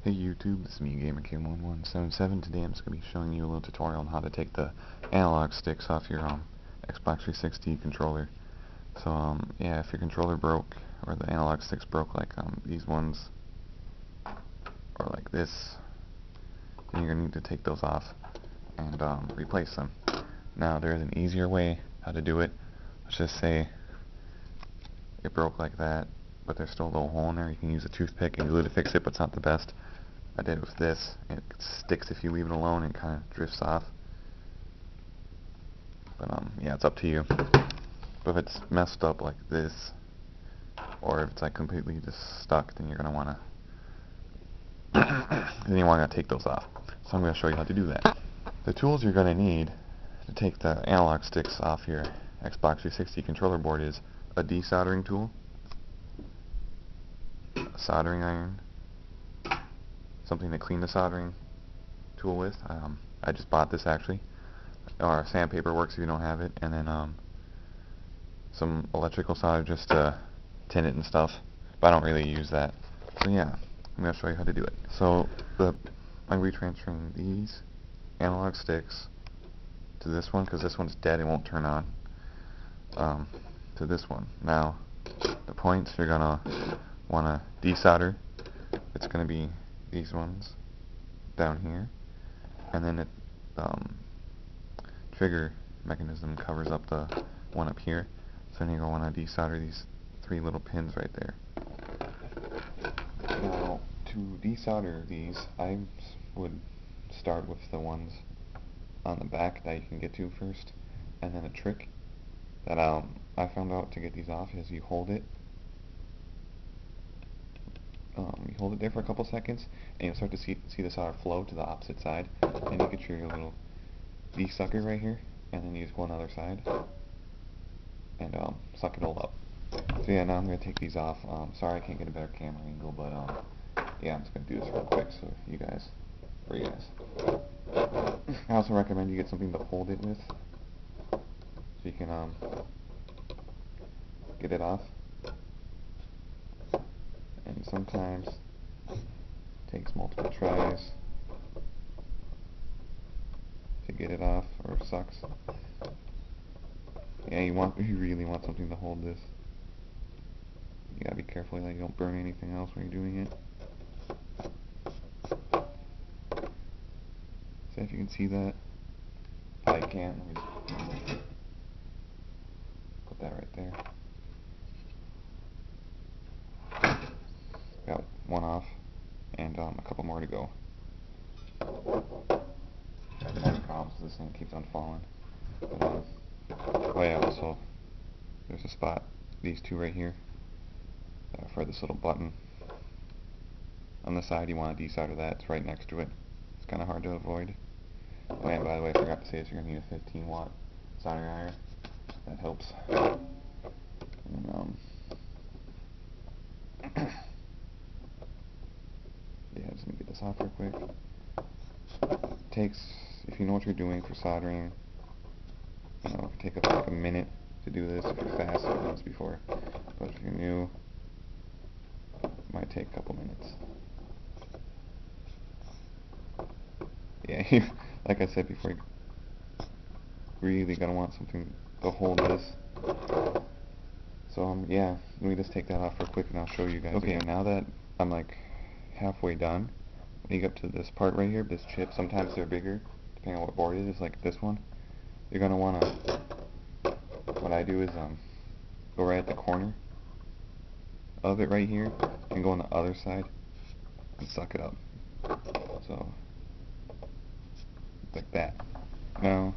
Hey YouTube, this is me, GamerKid1177. Today I'm just going to be showing you a little tutorial on how to take the analog sticks off your Xbox 360 controller. So yeah, if your controller broke, or the analog sticks broke like these ones, or like this, then you're going to need to take those off and replace them. Now there's an easier way how to do it. Let's just say it broke like that, but there's still a little hole in there. You can use a toothpick and glue to fix it, but it's not the best. I did it with this. It sticks if you leave it alone and kind of drifts off. But yeah, it's up to you. But if it's messed up like this, or if it's like completely just stuck, then you're gonna wanna take those off. So I'm gonna show you how to do that. The tools you're gonna need to take the analog sticks off your Xbox 360 controller board is a desoldering tool, a soldering iron, something to clean the soldering tool with. I just bought this actually, or sandpaper works if you don't have it, and then some electrical solder just to tin it and stuff, but I don't really use that. So yeah, I'm going to show you how to do it. So I'm going to be transferring these analog sticks to this one, because this one's dead, it won't turn on, to this one. Now, the points you're going to want to desolder. It's going to be these ones down here, and then it trigger mechanism covers up the one up here, so then you're going to want to desolder these three little pins right there. Now to desolder these, I would start with the ones on the back that you can get to first, and then a trick that I found out to get these off is you hold it there for a couple seconds, and you'll start to see the solder flow to the opposite side, and you get your little de-sucker right here, and then use one other side, and suck it all up. So yeah, now I'm going to take these off. Sorry I can't get a better camera angle, but yeah, I'm just going to do this real quick so for you guys. I also recommend you get something to hold it with, so you can get it off. And sometimes it takes multiple tries to get it off, or sucks. Yeah, you really want something to hold this. You gotta be careful that you don't burn anything else when you're doing it. So if you can see that, I can't. Let me just put that right there. Got one off, and a couple more to go. I've had problems with this thing, keeps on falling. But, oh yeah, also, there's a spot, these two right here, for this little button. On the side, you want to desolder that. It's right next to it. It's kind of hard to avoid. Oh, and by the way, I forgot to say this, you're going to need a 15-watt soldering iron. That helps. And, yeah, just let me get this off real quick. It takes, if you know what you're doing for soldering, you know, it could take like a minute to do this. If you're fast, you've done this before. But if you're new, it might take a couple minutes. Yeah, like I said before, you really gotta want something to hold this. So yeah, let me just take that off real quick and I'll show you guys. Okay, again. Now that I'm like halfway done, when you get up to this part right here, this chip, sometimes they're bigger, depending on what board it is, like this one. You're gonna wanna, what I do is go right at the corner of it right here, and go on the other side, and suck it up. So, like that. Now,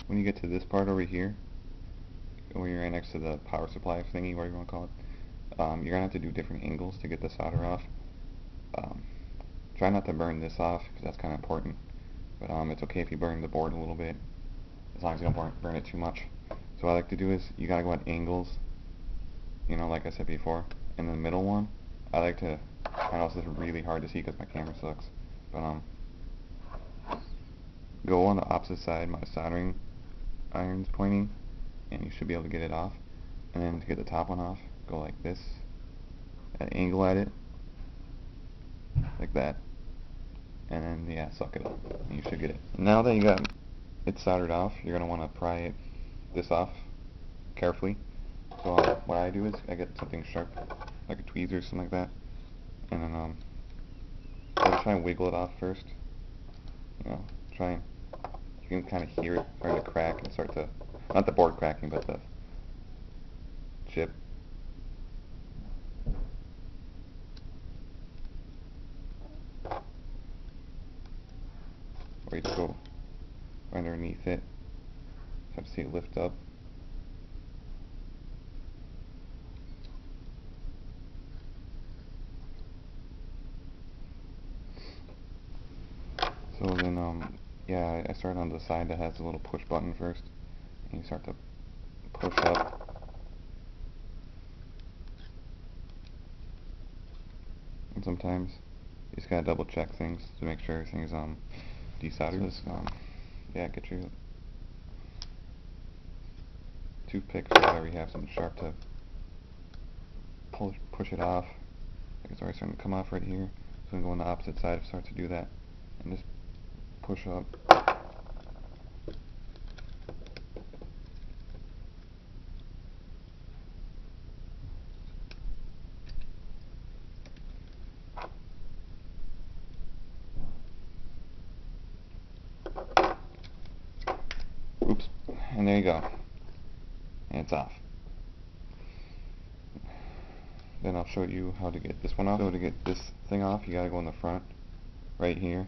when you get to this part over here, where you're right next to the power supply thingy, whatever you want to call it, you're going to have to do different angles to get the solder off. Try not to burn this off, because that's kind of important. But it's okay if you burn the board a little bit, as long as you don't burn it too much. So what I like to do is, you got to go at angles, you know, like I said before. And the middle one, I like to, I know this is really hard to see because my camera sucks, but go on the opposite side, my soldering iron's pointing, and you should be able to get it off. And then to get the top one off, go like this, at an angle at it, like that. and then yeah, suck it up, and you should get it. Now that you got it soldered off, you're gonna want to pry this off carefully. So what I do is I get something sharp, like a tweezer or something like that, and then I'll just try and wiggle it off first. You know, try and you can kind of hear it starting to crack and start to, not the board cracking, but the chip. Or you just go underneath it, start to see it lift up. So then, yeah, I start on the side that has a little push button first, and you start to push up. And sometimes you just gotta double check things to make sure everything's desoldered. So yeah, get your toothpick or whatever you have, something sharp to push it off. Like it's already starting to come off right here. So I'm going to go on the opposite side, start to do that, and just push up. Oops, and there you go. And it's off. Then I'll show you how to get this one off. So to get this thing off, you gotta go in the front, right here,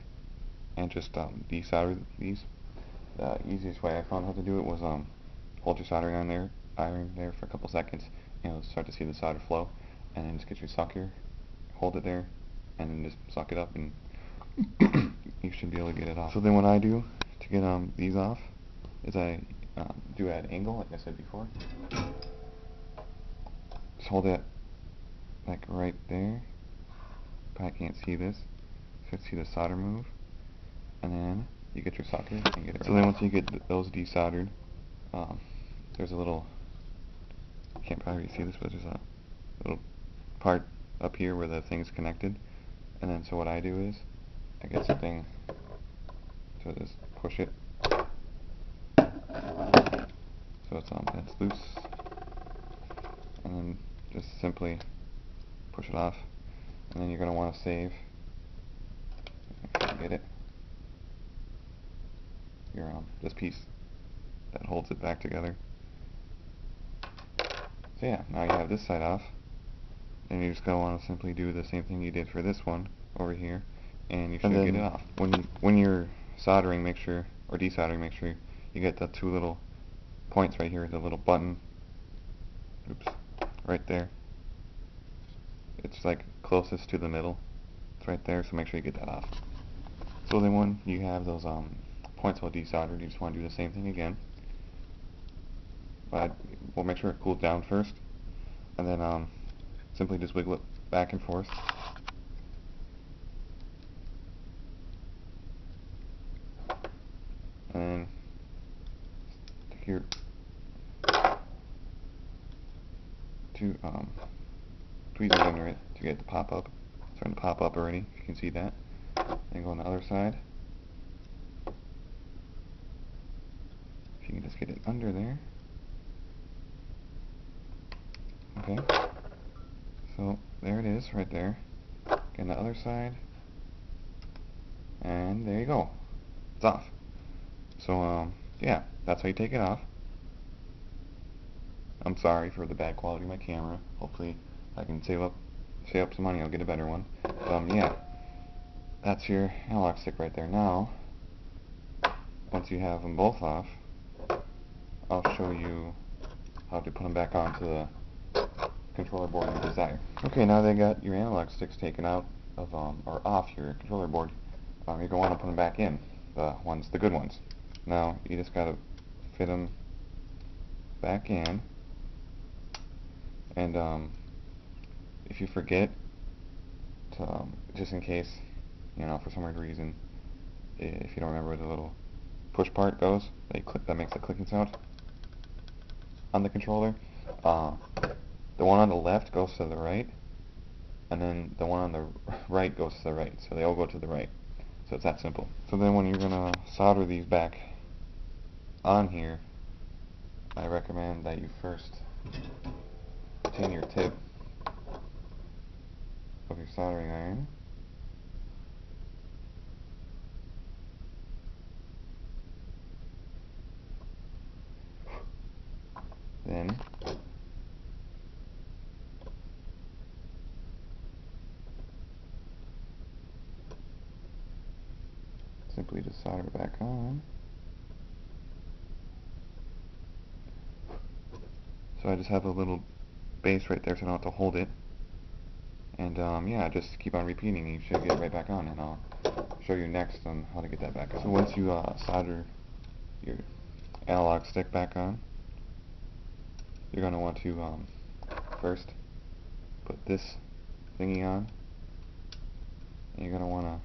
and just desolder these. The easiest way I found how to do it was hold your soldering iron there for a couple seconds, and you'll start to see the solder flow, and then just get your sucker, hold it there, and then just suck it up, and you should be able to get it off. So then what I do to get these off is I do it at an angle, like I said before. Just hold it like right there. Probably can't see this. You can see the solder move, and then you get your socket and get it. So then once you get those desoldered, there's a little, you can't probably see this, but there's a little part up here where the thing's connected. And then so what I do is I get something to just push it so it's loose, and then just simply push it off, and then you're going to want to save, if you can get it, your this piece that holds it back together. So yeah, now you have this side off, and you're just going to want to simply do the same thing you did for this one over here, and you should get it off. When you're soldering, make sure, or desoldering, make sure you get the two little points right here, the little button, oops, right there. It's like closest to the middle. It's right there, so make sure you get that off. So then when you have those points all desoldered, you just want to do the same thing again. But we'll make sure it cools down first, and then simply just wiggle it back and forth. And then stick your two tweezers under it to get it to pop up. It's starting to pop up already, if you can see that. And go on the other side. If you can just get it under there. Okay. So there it is, right there. Get on the other side. And there you go. It's off. So yeah, that's how you take it off. I'm sorry for the bad quality of my camera. Hopefully I can save up some money, I'll get a better one. Yeah, that's your analog stick right there. Now, once you have them both off, I'll show you how to put them back onto the controller board you desire. Okay, now they got your analog sticks taken out of or off your controller board. You're going to want to put them back in, the good ones. Now, you just got to fit them back in, and if you forget to, just in case, you know, for some weird reason, if you don't remember where the little push part goes, that makes a clicking sound on the controller, the one on the left goes to the right, and then the one on the right goes to the right, so they all go to the right. So it's that simple. So then when you're gonna solder these back on here, I recommend that you first clean your tip of your soldering iron. Then simply just solder it back on. So I just have a little base right there so I don't have to hold it. And yeah, just keep on repeating and you should get it right back on, and I'll show you next on how to get that back on. So once you solder your analog stick back on, you're going to want to first put this thingy on, and you're going to want to,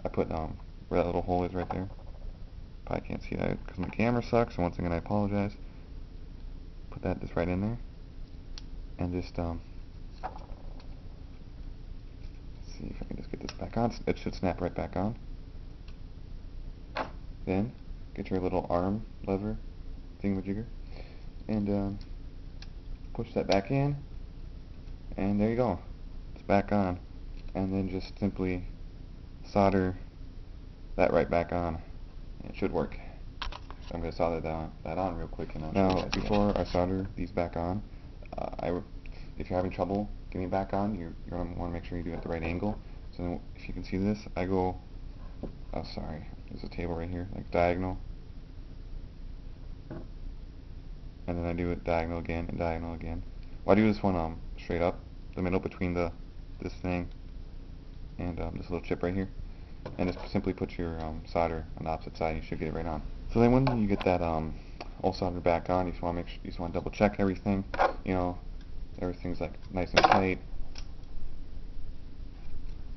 I put where that little hole is right there. Probably can't see that because my camera sucks, so once again I apologize. Put that just right in there, and just see if I can just get this back on. It should snap right back on. Then get your little arm lever thingamajigger and push that back in, and there you go. It's back on. And then just simply solder that right back on. It should work. So I'm going to solder that on real quick. And now, before I solder these back on, if you're having trouble getting back on, you're going to want to make sure you do it at the right angle. So if you can see this, I go, oh sorry, there's a table right here, like diagonal. And then I do it diagonal again and diagonal again. Well, I do this one straight up, the middle between this thing and this little chip right here. And just simply put your solder on the opposite side, and you should get it right on. So then when you get that all soldered back on, you just want to double check everything. You know, everything's like nice and tight.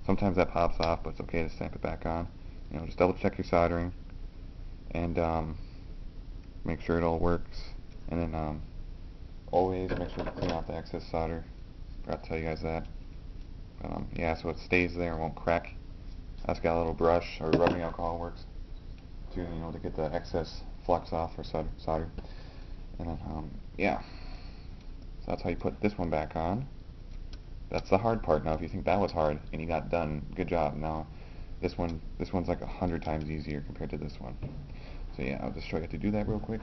Sometimes that pops off, but it's okay to stamp it back on. You know, just double check your soldering and make sure it all works. And then always make sure to clean out the excess solder. Forgot to tell you guys that. But yeah, so it stays there and won't crack. I just got a little brush, or rubbing alcohol works, to to get the excess flux off or solder. And then yeah, so that's how you put this one back on. That's the hard part. Now, if you think that was hard and you got done, good job. Now, this one's like 100 times easier compared to this one. So yeah, I'll just show you how to do that real quick.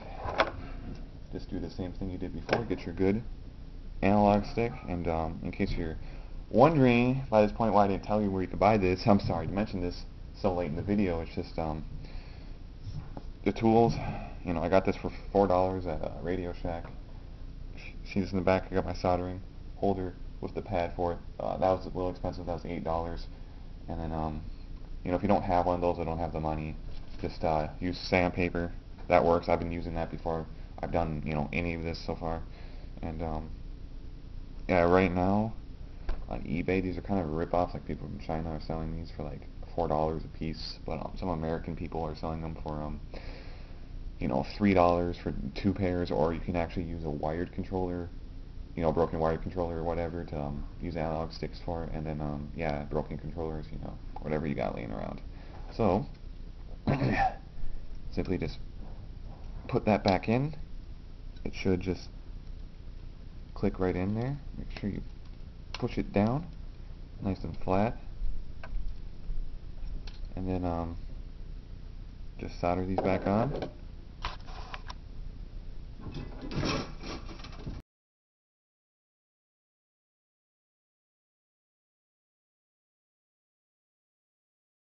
Just do the same thing you did before. Get your good analog stick, and in case you're wondering by this point why I didn't tell you where you could buy this, I'm sorry to mention this so late in the video. It's just the tools. I got this for $4 at Radio Shack. See this in the back? I got my soldering holder with the pad for it. That was a little expensive. That was $8. And then if you don't have one of those or don't have the money, just use sandpaper. That works. I've been using that before I've done any of this so far. And yeah, right now on eBay, these are kind of rip-offs. Like, people from China are selling these for like $4 a piece, but some American people are selling them for $3 for 2 pairs. Or you can actually use a wired controller, broken wired controller or whatever, to use analog sticks for it. And then yeah, broken controllers, whatever you got laying around. So simply just put that back in. It should just click right in there. Make sure you push it down nice and flat, and then just solder these back on.